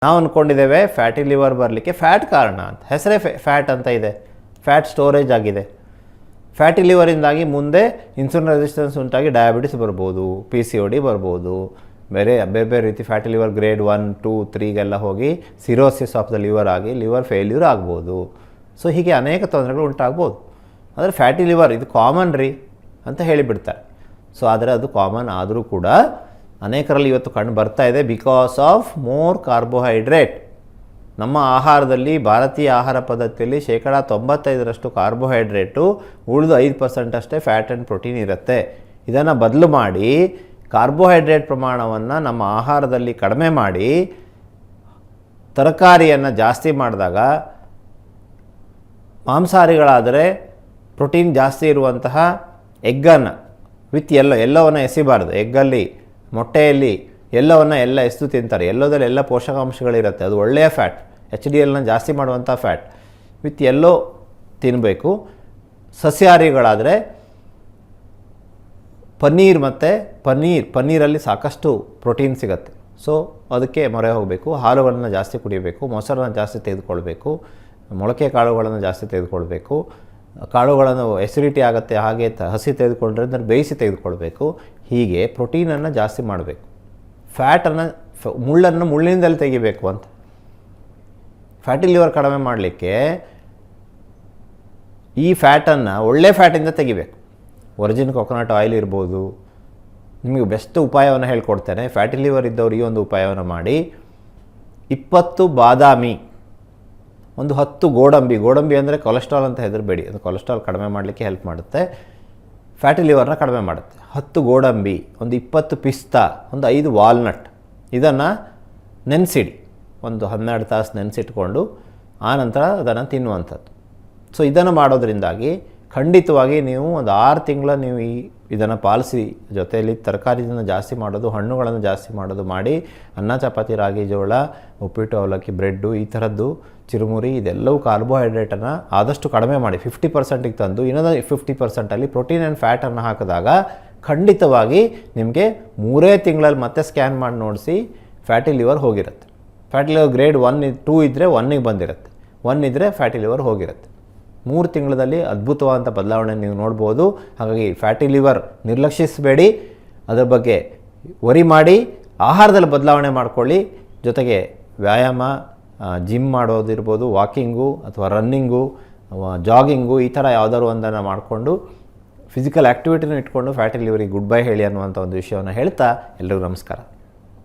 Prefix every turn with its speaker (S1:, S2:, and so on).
S1: ನಾವು ಅಂದ್ಕೊಂಡಿದ್ದೇವೆ fatty liver ಬರಲಿಕ್ಕೆ fat ಕಾರಣ ಅಂತ. ಹೆಸರೇ ಫ್ಯಾಟ್ ಅಂತ ಇದೆ, ಫ್ಯಾಟ್ ಸ್ಟೋರೇಜ್ ಆಗಿದೆ. ಫ್ಯಾಟಿ ಲಿವರಿಂದಾಗಿ ಮುಂದೆ ಇನ್ಸುಲಿನ್ ರೆಸಿಸ್ಟೆನ್ಸ್ ಉಂಟಾಗಿ ಡಯಾಬಿಟಿಸ್ ಬರ್ಬೋದು, PCOD ಬರ್ಬೋದು, ಬೇರೆ ಬೇರೆ ರೀತಿ ಫ್ಯಾಟಿ ಲಿವರ್ ಗ್ರೇಡ್ 1, 2, 3ಗೆಲ್ಲ ಹೋಗಿ ಸಿರೋಸಿಸ್ ಆಫ್ ದ ಲಿವರ್ ಆಗಿ ಲಿವರ್ ಫೇಲ್ಯೂರ್ ಆಗ್ಬೋದು. ಸೊ ಹೀಗೆ ಅನೇಕ ತೊಂದರೆಗಳು ಉಂಟಾಗ್ಬೋದು. ಆದರೆ ಫ್ಯಾಟಿ ಲಿವರ್ ಇದು ಕಾಮನ್ ರೀ ಅಂತ ಹೇಳಿಬಿಡ್ತಾರೆ. ಸೊ ಆದರೆ ಅದು ಕಾಮನ್ ಆದರೂ ಕೂಡ ಅನೇಕರಲ್ಲಿ ಇವತ್ತು ಕಂಡು ಬರ್ತಾ ಇದೆ ಬಿಕಾಸ್ ಆಫ್ ಮೋರ್ ಕಾರ್ಬೋಹೈಡ್ರೇಟ್. ನಮ್ಮ ಆಹಾರದಲ್ಲಿ, ಭಾರತೀಯ ಆಹಾರ ಪದ್ಧತಿಯಲ್ಲಿ 95% ಕಾರ್ಬೋಹೈಡ್ರೇಟು, ಉಳಿದು 5% ಅಷ್ಟೇ ಫ್ಯಾಟ್ ಆ್ಯಂಡ್ ಪ್ರೋಟೀನ್ ಇರುತ್ತೆ. ಇದನ್ನು ಬದಲು ಮಾಡಿ ಕಾರ್ಬೋಹೈಡ್ರೇಟ್ ಪ್ರಮಾಣವನ್ನು ನಮ್ಮ ಆಹಾರದಲ್ಲಿ ಕಡಿಮೆ ಮಾಡಿ ತರಕಾರಿಯನ್ನು ಜಾಸ್ತಿ ಮಾಡಿದಾಗ, ಮಾಂಸಾಹಾರಿಗಳಾದರೆ ಪ್ರೋಟೀನ್ ಜಾಸ್ತಿ ಇರುವಂತಹ ಎಗ್ಗನ್ನು ವಿತ್ ಎಲ್ಲವನ್ನು ಎಸಿಬಾರ್ದು. ಎಗ್ಗಲ್ಲಿ, ಮೊಟ್ಟೆಯಲ್ಲಿ ಎಲ್ಲ ಎಸ್ದು ತಿಂತಾರೆ. ಎಲ್ಲೋದಲ್ಲಿ ಎಲ್ಲ ಪೋಷಕಾಂಶಗಳಿರುತ್ತೆ, ಅದು ಒಳ್ಳೆಯ ಫ್ಯಾಟ್, HDLನ ಜಾಸ್ತಿ ಮಾಡುವಂಥ ಫ್ಯಾಟ್. ವಿತ್ ಎಲ್ಲೋ ತಿನ್ನಬೇಕು. ಸಸ್ಯಾಹಾರಿಗಳಾದರೆ ಪನ್ನೀರ್ ಮತ್ತು ಪನ್ನೀರಲ್ಲಿ ಸಾಕಷ್ಟು ಪ್ರೋಟೀನ್ ಸಿಗುತ್ತೆ. ಸೊ ಅದಕ್ಕೆ ಮೊರೆ ಹೋಗಬೇಕು. ಹಾಲುಗಳನ್ನು ಜಾಸ್ತಿ ಕುಡಿಯಬೇಕು, ಮೊಸರನ್ನು ಜಾಸ್ತಿ ತೆಗೆದುಕೊಳ್ಬೇಕು, ಮೊಳಕೆ ಕಾಳುಗಳನ್ನು ಜಾಸ್ತಿ ತೆಗೆದುಕೊಳ್ಬೇಕು. ಕಾಳುಗಳನ್ನು ಎಸಿಡಿಟಿ ಆಗುತ್ತೆ, ಹಾಗೆ ಹಸಿ ತೆಗೆದುಕೊಂಡ್ರೆ ಅದನ್ನು ಬೇಯಿಸಿ ತೆಗೆದುಕೊಳ್ಬೇಕು. ಹೀಗೆ ಪ್ರೋಟೀನನ್ನು ಜಾಸ್ತಿ ಮಾಡಬೇಕು. ಫ್ಯಾಟನ್ನು ಮುಳ್ಳಿನಿಂದಲೇ ತೆಗಿಬೇಕು ಅಂತ. ಫ್ಯಾಟಿ ಲಿವರ್ ಕಡಿಮೆ ಮಾಡಲಿಕ್ಕೆ ಈ ಫ್ಯಾಟನ್ನು ಒಳ್ಳೆ ಫ್ಯಾಟಿಂದ ತೆಗಿಬೇಕು. ಒರಿಜಿನ್ ಕೊಕೊನಟ್ ಆಯಿಲ್ ಇರ್ಬೋದು. ನಿಮಗೆ ಬೆಸ್ಟ್ ಉಪಾಯವನ್ನು ಹೇಳ್ಕೊಡ್ತೇನೆ. ಫ್ಯಾಟಿ ಲಿವರ್ ಇದ್ದವರು ಈ ಒಂದು ಉಪಾಯವನ್ನು ಮಾಡಿ. 20 ಬಾದಾಮಿ, ಒಂದು 10 ಗೋಡಂಬಿ ಅಂದರೆ ಕೊಲೆಸ್ಟ್ರಾಲ್ ಅಂತ ಹೆದರಬೇಡಿ, ಅದು ಕೊಲೆಸ್ಟ್ರಾಲ್ ಕಡಿಮೆ ಮಾಡಲಿಕ್ಕೆ ಹೆಲ್ಪ್ ಮಾಡುತ್ತೆ, ಫ್ಯಾಟಿ ಲಿವರ್ನ ಕಡಿಮೆ ಮಾಡುತ್ತೆ. 10 ಗೋಡಂಬಿ, ಒಂದು 20 ಪಿಸ್ತಾ, ಒಂದು 5 ವಾಲ್ನಟ್, ಇದನ್ನು ನೆನೆಸಿಡಿ. ಒಂದು 12 ತಾಸು ನೆನೆಸಿಟ್ಕೊಂಡು ಆನಂತರ ಅದನ್ನು ತಿನ್ನುವಂಥದ್ದು. ಸೊ ಇದನ್ನು ಮಾಡೋದ್ರಿಂದಾಗಿ ಖಂಡಿತವಾಗಿ ನೀವು ಒಂದು 6 ತಿಂಗಳ ನೀವು ಇದನ್ನು ಪಾಲಿಸಿ. ಜೊತೆಯಲ್ಲಿ ತರಕಾರಿಯನ್ನು ಜಾಸ್ತಿ ಮಾಡೋದು, ಹಣ್ಣುಗಳನ್ನು ಜಾಸ್ತಿ ಮಾಡೋದು ಮಾಡಿ. ಅನ್ನ, ಚಪಾತಿ, ರಾಗಿ, ಜೋಳ, ಉಪ್ಪಿಟ್ಟು, ಅವಲಕ್ಕಿ, ಬ್ರೆಡ್ಡು, ಈ ಥರದ್ದು ಚಿರುಮುರಿ, ಇದೆಲ್ಲವೂ ಕಾರ್ಬೋಹೈಡ್ರೇಟನ್ನು ಆದಷ್ಟು ಕಡಿಮೆ ಮಾಡಿ 50%ಗೆ ತಂದು ಇನ್ನೊಂದು 50%ಅಲ್ಲಿ ಪ್ರೋಟೀನ್ ಆ್ಯಂಡ್ ಫ್ಯಾಟನ್ನು ಹಾಕಿದಾಗ ಖಂಡಿತವಾಗಿ ನಿಮಗೆ 3 ತಿಂಗಳಲ್ಲಿ ಮತ್ತೆ ಸ್ಕ್ಯಾನ್ ಮಾಡಿ ನೋಡಿಸಿ ಫ್ಯಾಟಿ ಲಿವರ್ ಹೋಗಿರುತ್ತೆ. ಫ್ಯಾಟಿ ಲಿವರ್ ಗ್ರೇಡ್ 1, 2 ಇದ್ದರೆ 1ಗೆ ಬಂದಿರುತ್ತೆ, 1 ಇದ್ದರೆ ಫ್ಯಾಟಿ ಲಿವರ್ ಹೋಗಿರುತ್ತೆ. 3 ತಿಂಗಳಲ್ಲಿ ಅದ್ಭುತವಾದಂಥ ಬದಲಾವಣೆ ನೀವು ನೋಡ್ಬೋದು. ಹಾಗಾಗಿ ಫ್ಯಾಟಿ ಲಿವರ್ ನಿರ್ಲಕ್ಷಿಸಬೇಡಿ, ಅದರ ಬಗ್ಗೆ ವರಿ ಮಾಡಿ ಆಹಾರದಲ್ಲಿ ಬದಲಾವಣೆ ಮಾಡ್ಕೊಳ್ಳಿ. ಜೊತೆಗೆ ವ್ಯಾಯಾಮ, ಜಿಮ್ ಮಾಡೋದಿರ್ಬೋದು, ವಾಕಿಂಗು ಅಥವಾ ರನ್ನಿಂಗು, ಜಾಗಿಂಗು, ಈ ಥರ ಯಾವುದಾದ್ರು ಒಂದನ್ನು ಮಾಡಿಕೊಂಡು ಫಿಸಿಕಲ್ ಆ್ಯಕ್ಟಿವಿಟಿನೂ ಇಟ್ಕೊಂಡು ಫ್ಯಾಟಿ ಲಿವರಿಗೆ ಗುಡ್ ಬೈ ಹೇಳಿ ಅನ್ನುವಂಥ ಒಂದು ವಿಷಯವನ್ನು ಹೇಳ್ತಾ ಎಲ್ರಿಗೂ ನಮಸ್ಕಾರ.